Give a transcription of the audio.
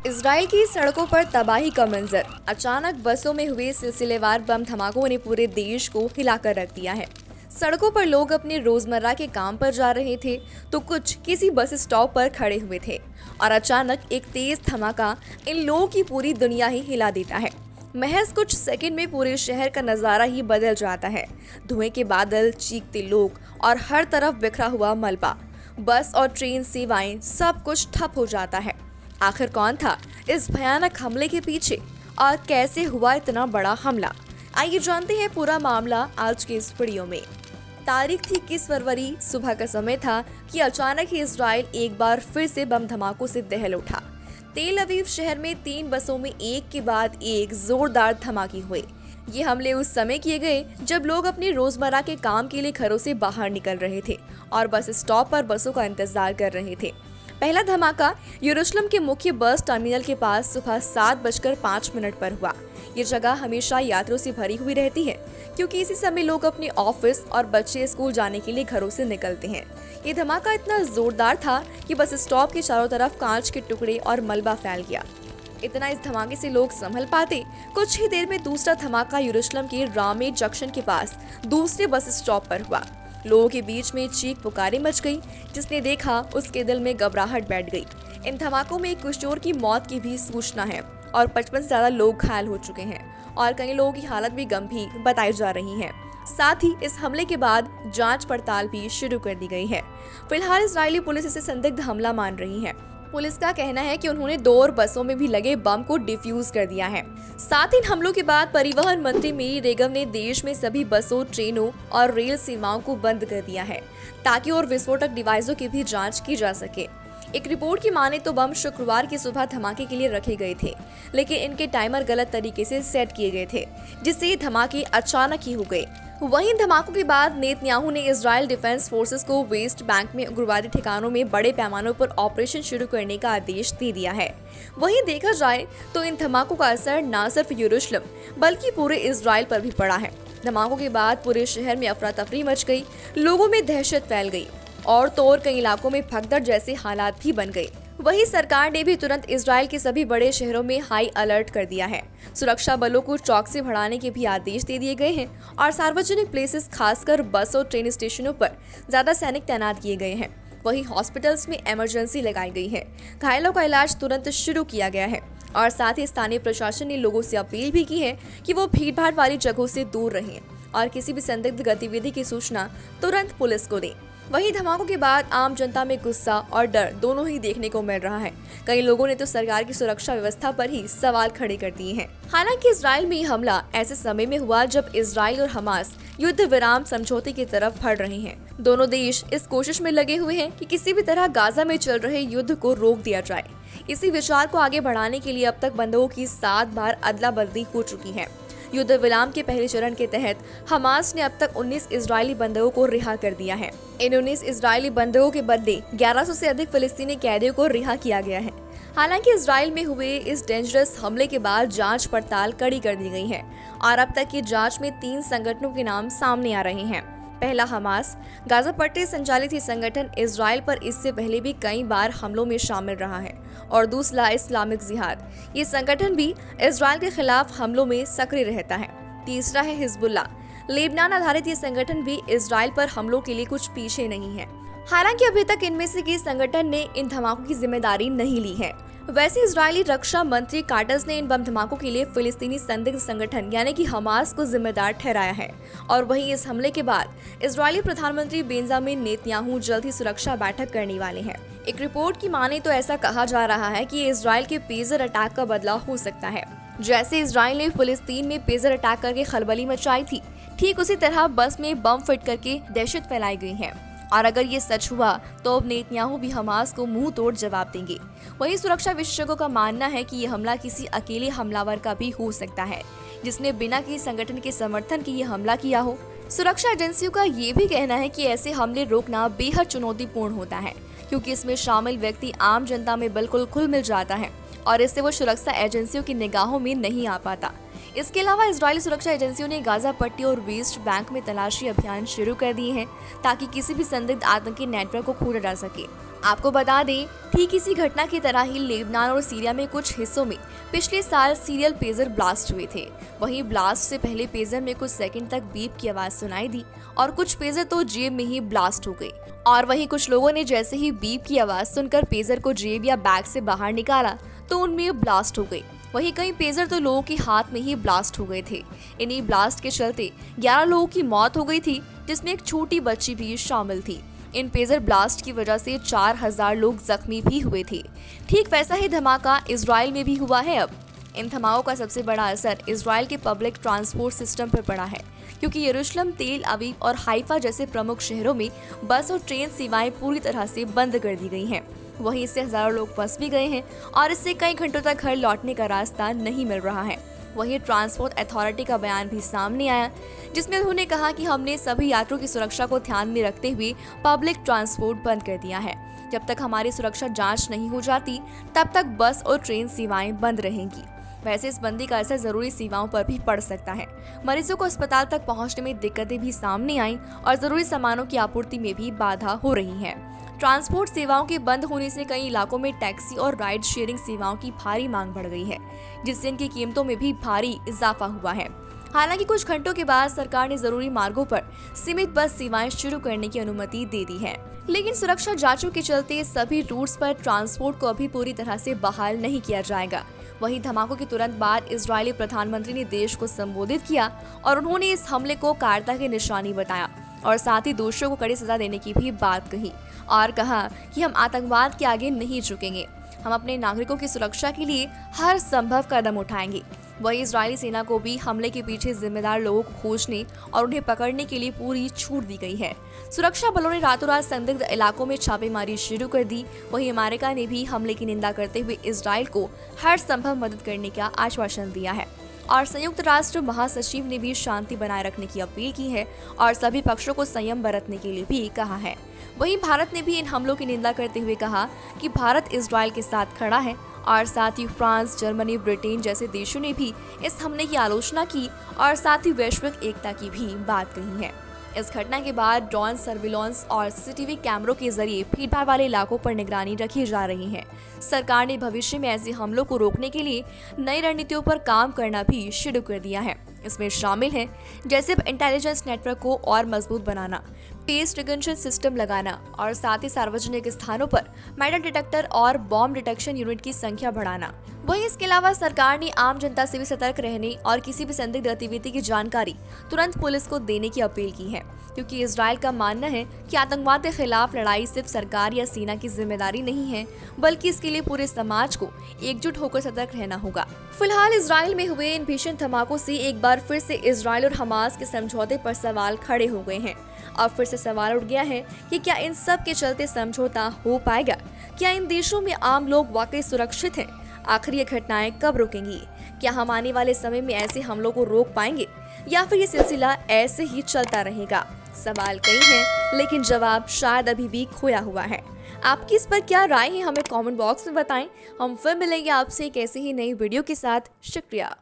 Israel की सड़कों पर तबाही का मंजर। अचानक बसों में हुए सिलसिलेवार बम धमाकों ने पूरे देश को हिलाकर रख दिया है। सड़कों पर लोग अपने रोजमर्रा के काम पर जा रहे थे तो कुछ किसी बस स्टॉप पर खड़े हुए थे और अचानक एक तेज धमाका इन लोगों की पूरी दुनिया ही हिला देता है। महज कुछ सेकंड में पूरे शहर का नजारा ही बदल जाता है। धुएं के बादल, चीखते लोग और हर तरफ बिखरा हुआ मलबा। बस और ट्रेन सेवाएं, सब कुछ ठप हो जाता है। आखिर कौन था इस भयानक हमले के पीछे और कैसे हुआ इतना बड़ा हमला? आइए जानते हैं पूरा मामला आज के इस वीडियो में। तारीख थी 21 फरवरी, सुबह का समय था कि अचानक ही इजराइल एक बार फिर से बम धमाकों से दहल उठा। तेल अवीव शहर में 3 बसों में एक के बाद एक जोरदार धमाके हुए। ये हमले उस समय किए गए जब लोग अपने रोजमर्रा के काम के लिए घरों से बाहर निकल रहे थे और बस स्टॉप पर बसों का इंतजार कर रहे थे। पहला धमाका यरूशलेम के मुख्य बस टर्मिनल के पास सुबह 7:05 पर हुआ। ये जगह हमेशा यात्रियों से भरी हुई रहती है क्योंकि इसी समय लोग अपने ऑफिस और बच्चे स्कूल जाने के लिए घरों से निकलते हैं। ये धमाका इतना जोरदार था कि बस स्टॉप के चारों तरफ कांच के टुकड़े और मलबा फैल गया। इतना इस धमाके से लोग संभल पाते, कुछ ही देर में दूसरा धमाका यरूशलेम के रामे जंक्शन के पास दूसरे बस स्टॉप पर हुआ। लोगों के बीच में चीख पुकारें मच गई। जिसने देखा उसके दिल में घबराहट बैठ गई। इन धमाकों में एक किशोर की मौत की भी सूचना है और 55 से ज्यादा लोग घायल हो चुके हैं और कई लोगों की हालत भी गंभीर बताई जा रही है। साथ ही इस हमले के बाद जांच पड़ताल भी शुरू कर दी गई है। फिलहाल इजरायली पुलिस इसे संदिग्ध हमला मान रही है। पुलिस का कहना है कि उन्होंने 2 और बसों में भी लगे बम को डिफ्यूज कर दिया है। साथ ही हमलों के बाद परिवहन मंत्री मिरी रेगव ने देश में सभी बसों, ट्रेनों और रेल सेवाओं को बंद कर दिया है ताकि और विस्फोटक डिवाइसों की भी जांच की जा सके। एक रिपोर्ट की माने तो बम शुक्रवार की सुबह धमाके के लिए रखे गए थे, लेकिन इनके टाइमर गलत तरीके से सेट किए गए थे जिससे ये धमाके अचानक ही हो गए। वहीं धमाकों के बाद नेतन्याहू ने इजराइल डिफेंस फोर्सेस को वेस्ट बैंक में उग्रवादी ठिकानों में बड़े पैमाने पर ऑपरेशन शुरू करने का आदेश दे दिया है। वहीं देखा जाए तो इन धमाकों का असर न सिर्फ यरूशलेम बल्कि पूरे इजराइल पर भी पड़ा है। धमाकों के बाद पूरे शहर में अफरा तफरी मच गई, लोगों में दहशत फैल गई और तो और कई इलाकों में भगदड़ जैसे हालात भी बन गए। वहीं सरकार ने भी तुरंत इजराइल के सभी बड़े शहरों में हाई अलर्ट कर दिया है। सुरक्षा बलों को चौकसी बढ़ाने के भी आदेश दे दिए गए हैं और सार्वजनिक प्लेसेस, खासकर बस और ट्रेन स्टेशनों पर ज्यादा सैनिक तैनात किए गए हैं। वहीं हॉस्पिटल्स में इमरजेंसी लगाई गई है। घायलों का इलाज तुरंत शुरू किया गया है और साथ ही स्थानीय प्रशासन ने लोगों से अपील भी की है कि वो भीड़-भाड़ वाली जगहों से दूर रहें और किसी भी संदिग्ध गतिविधि की सूचना तुरंत पुलिस को दें। वहीं धमाकों के बाद आम जनता में गुस्सा और डर दोनों ही देखने को मिल रहा है। कई लोगों ने तो सरकार की सुरक्षा व्यवस्था पर ही सवाल खड़े कर दिए हैं। हालांकि इजराइल में यह हमला ऐसे समय में हुआ जब इजराइल और हमास युद्ध विराम समझौते की तरफ बढ़ रहे हैं। दोनों देश इस कोशिश में लगे हुए हैं कि किसी भी तरह गाजा में चल रहे युद्ध को रोक दिया जाए। इसी विचार को आगे बढ़ाने के लिए अब तक बंधुओं की 7 बार अदला बदली हो चुकी है। युद्ध विराम के पहले चरण के तहत हमास ने अब तक 19 इजरायली बंधकों को रिहा कर दिया है। इन 19 इजरायली बंधकों के बदले 1100 से अधिक फिलिस्तीनी कैदियों को रिहा किया गया है। हालांकि इजराइल में हुए इस डेंजरस हमले के बाद जांच पड़ताल कड़ी कर दी गई है और अब तक की जांच में 3 संगठनों के नाम सामने आ रहे हैं। पहला हमास, गाजा पट्टी संचालित ये संगठन इजराइल पर इससे पहले भी कई बार हमलों में शामिल रहा है और दूसरा इस्लामिक जिहाद, ये संगठन भी इजराइल के खिलाफ हमलों में सक्रिय रहता है। तीसरा है हिजबुल्लाह, लेबनान आधारित ये संगठन भी इजराइल पर हमलों के लिए कुछ पीछे नहीं है। हालांकि अभी तक इनमें से किसी संगठन ने इन धमाकों की जिम्मेदारी नहीं ली है। वैसे इजरायली रक्षा मंत्री काटस ने इन बम धमाकों के लिए फिलिस्तीनी संदिग्ध संगठन यानी कि हमास को जिम्मेदार ठहराया है और वहीं इस हमले के बाद इजरायली प्रधानमंत्री बेंजामिन नेतन्याहू जल्द ही सुरक्षा बैठक करने वाले हैं। एक रिपोर्ट की माने तो ऐसा कहा जा रहा है कि इजराइल के पेजर अटैक का बदला हो सकता है। जैसे इजराइल ने फिलिस्तीन में पेजर अटैक करके खलबली मचाई थी, ठीक उसी तरह बस में बम फिट करके दहशत फैलाई गई है और अगर ये सच हुआ तो अब नेतन्याहू भी हमास को मुंह तोड़ जवाब देंगे। वहीं सुरक्षा विशेषज्ञों का मानना है कि ये हमला किसी अकेले हमलावर का भी हो सकता है जिसने बिना किसी संगठन के समर्थन के ये हमला किया हो। सुरक्षा एजेंसियों का ये भी कहना है कि ऐसे हमले रोकना बेहद चुनौतीपूर्ण होता है क्योंकि इसमें शामिल व्यक्ति आम जनता में बिल्कुल घुल मिल जाता है और इससे वो सुरक्षा एजेंसियों की निगाहों में नहीं आ पाता। इसके अलावा इजरायली सुरक्षा एजेंसियों ने गाजा पट्टी और वेस्ट बैंक में तलाशी अभियान शुरू कर दिए हैं ताकि किसी भी संदिग्ध आतंकी नेटवर्क को खोजा जा सके। आपको बता दें, ठीक इसी घटना की तरह ही लेबनान और सीरिया में कुछ हिस्सों में पिछले साल सीरियल पेजर ब्लास्ट हुए थे। वहीं ब्लास्ट से पहले पेजर में कुछ सेकंड तक बीप की आवाज सुनाई दी और कुछ पेजर तो जेब में ही ब्लास्ट हो गई। और वहीं कुछ लोगों ने जैसे ही बीप की आवाज सुनकर पेजर को जेब या बैग से बाहर निकाला तो उनमें ब्लास्ट हो गई। वहीं कई पेजर तो लोगों के हाथ में ही ब्लास्ट हो गए थे। इन्हीं ब्लास्ट के चलते 11 लोगों की मौत हो गई थी, जिसमें एक छोटी बच्ची भी शामिल थी। इन पेजर ब्लास्ट की वजह से 4000 लोग जख्मी भी हुए थे। ठीक वैसा ही धमाका इजराइल में भी हुआ है। अब इन धमाकों का सबसे बड़ा असर इजराइल के पब्लिक ट्रांसपोर्ट सिस्टम पर पड़ा है, क्योंकि यरूशलेम, तेल अवीव और हाइफा जैसे प्रमुख शहरों में बस और ट्रेन सेवाएं पूरी तरह से बंद कर दी गई हैं। वहीं इससे हजारों लोग फंस भी गए हैं और इससे कई घंटों तक घर लौटने का रास्ता नहीं मिल रहा है। वहीं ट्रांसपोर्ट अथॉरिटी का बयान भी सामने आया, जिसमें उन्होंने कहा कि हमने सभी यात्रियों की सुरक्षा को ध्यान में रखते हुए पब्लिक ट्रांसपोर्ट बंद कर दिया है। जब तक हमारी सुरक्षा जांच नहीं हो जाती, तब तक बस और ट्रेन सेवाएं बंद रहेंगी। वैसे इस बंदी का असर जरूरी सेवाओं पर भी पड़ सकता है। मरीजों को अस्पताल तक पहुंचने में दिक्कतें भी सामने आई और जरूरी सामानों की आपूर्ति में भी बाधा हो रही है। ट्रांसपोर्ट सेवाओं के बंद होने से कई इलाकों में टैक्सी और राइड शेयरिंग सेवाओं की भारी मांग बढ़ गई है, जिससे इनकी कीमतों में भी भारी इजाफा हुआ है। हालांकि कुछ घंटों के बाद सरकार ने जरूरी मार्गों पर सीमित बस सेवाएं शुरू करने की अनुमति दे दी है, लेकिन सुरक्षा जांचों के चलते सभी रूट्स पर ट्रांसपोर्ट को अभी पूरी तरह से बहाल नहीं किया जाएगा। वहीं धमाकों के तुरंत बाद इजरायली प्रधानमंत्री ने देश को संबोधित किया और उन्होंने इस हमले को कायरता की निशानी बताया और साथ ही दोषियों को कड़ी सजा देने की भी बात कही और कहा कि हम आतंकवाद के आगे नहीं झुकेंगे। हम अपने नागरिकों की सुरक्षा के लिए हर संभव कदम उठाएंगे। वहीं इजरायली सेना को भी हमले के पीछे जिम्मेदार लोगों को खोजने और उन्हें पकड़ने के लिए पूरी छूट दी गई है। सुरक्षा बलों ने रातों रात संदिग्ध इलाकों में छापेमारी शुरू कर दी। वहीं अमेरिका ने भी हमले की निंदा करते हुए इजराइल को हर संभव मदद करने का आश्वासन दिया है और संयुक्त राष्ट्र महासचिव ने भी शांति बनाए रखने की अपील की है और सभी पक्षों को संयम बरतने के लिए भी कहा है। वहीं भारत ने भी इन हमलों की निंदा करते हुए कहा कि भारत इजराइल के साथ खड़ा है और साथ ही फ्रांस, जर्मनी, ब्रिटेन जैसे देशों ने भी इस हमले की आलोचना की और साथ ही वैश्विक एकता की भी बात कही है। इस घटना के बाद ड्रोन सर्विलांस और सीसीटीवी कैमरों के जरिए भीड़भाड़ वाले इलाकों पर निगरानी रखी जा रही है। सरकार ने भविष्य में ऐसे हमलों को रोकने के लिए नई रणनीतियों पर काम करना भी शुरू कर दिया है। इसमें शामिल है जैसे इंटेलिजेंस नेटवर्क को और मजबूत बनाना, फेस रिकग्निशन सिस्टम लगाना और साथ ही सार्वजनिक स्थानों पर मेटल डिटेक्टर और बॉम्ब डिटेक्शन यूनिट की संख्या बढ़ाना। वहीं इसके अलावा सरकार ने आम जनता से भी सतर्क रहने और किसी भी संदिग्ध गतिविधि की जानकारी तुरंत पुलिस को देने की अपील की है, क्योंकि इजराइल का मानना है कि आतंकवाद के खिलाफ लड़ाई सिर्फ सरकार या सेना की जिम्मेदारी नहीं है, बल्कि इसके लिए पूरे समाज को एकजुट होकर सतर्क रहना होगा। फिलहाल इजराइल में हुए इन भीषण धमाकों से एक बार फिर से इजराइल और हमास के समझौते पर सवाल खड़े हो गए हैं। अब फिर से सवाल उठ गया है कि क्या इन सब के चलते समझौता हो पाएगा? क्या इन देशों में आम लोग वाकई सुरक्षित हैं? आखिर ये घटनाएं कब रुकेंगी? क्या हम आने वाले समय में ऐसे हमलों को रोक पाएंगे या फिर ये सिलसिला ऐसे ही चलता रहेगा? सवाल कई हैं, लेकिन जवाब शायद अभी भी खोया हुआ है। आपकी इस पर क्या राय है, हमें कमेंट बॉक्स में बताएं। हम फिर मिलेंगे आपसे एक ऐसी ही नई वीडियो के साथ। शुक्रिया।